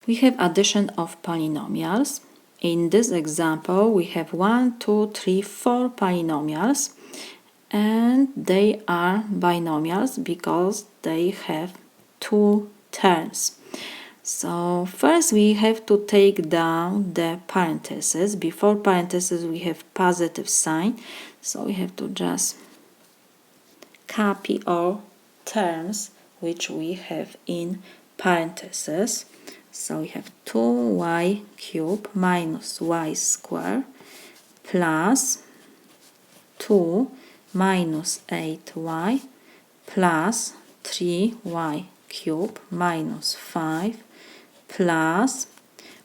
We have addition of polynomials. In this example, we have 1, 2, 3, 4 polynomials, and they are binomials because they have two terms. So first we have to take down the parentheses. Before parentheses we have positive sign, so we have to just copy all terms which we have in parentheses. So we have 2y cubed minus y squared plus 2 minus 8y plus 3y cubed minus 5 plus,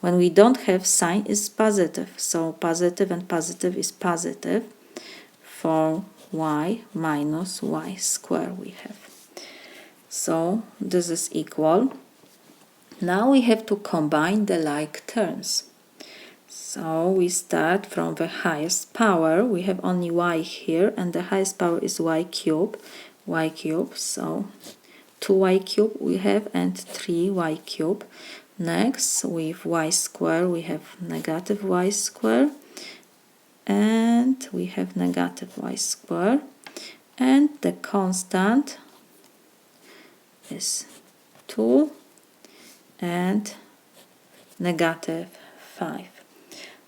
when we don't have sign, is positive. So positive and positive is positive. 4y minus y squared we have. So this is equal. Now we have to combine the like terms. So we start from the highest power. We have only y here, and the highest power is y cubed. So 2y cubed we have, and 3y cubed. Next, with y squared, we have negative y squared, and we have negative y squared, and the constant is 2 and negative 5.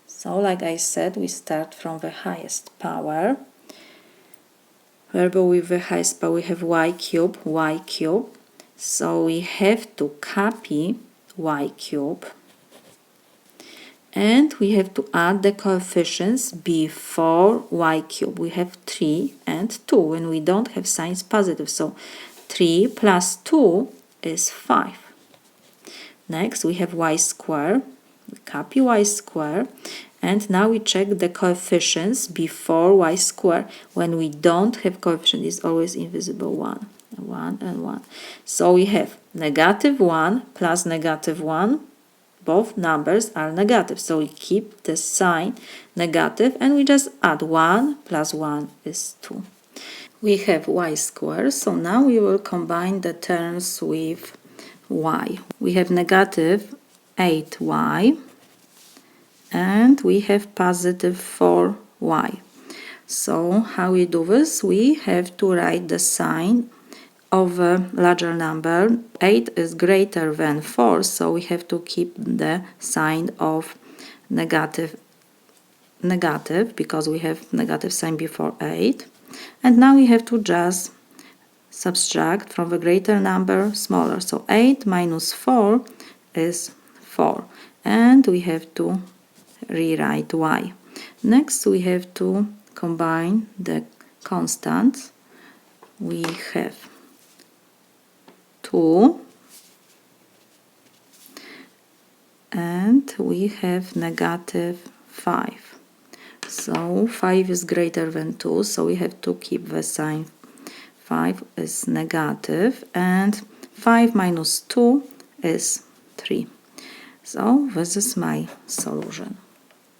So, like I said, we start from the highest power. Whereby with the highest power we have y cubed. So we have to copy y cubed, and we have to add the coefficients before y cubed. We have 3 and 2. When we don't have signs positive, so 3 plus 2 is 5. Next we have y squared. We copy y squared, and now we check the coefficients before y squared. When we don't have coefficient, it's always invisible 1 and 1. So we have negative 1 plus negative 1. Both numbers are negative, so we keep the sign negative, and we just add 1 plus 1 is 2. We have y squared, so now we will combine the terms with y. We have negative 8y, and we have positive 4y. So how we do this? We have to write the sign of a larger number. 8 is greater than 4, so we have to keep the sign of negative because we have negative sign before 8. And now we have to just subtract from the greater number smaller. So 8 minus 4 is 4, and we have to rewrite y. Next we have to combine the constants. We have 2 and we have negative 5. So 5 is greater than 2, so we have to keep the sign. 5 is negative, and 5 minus 2 is 3. So this is my solution.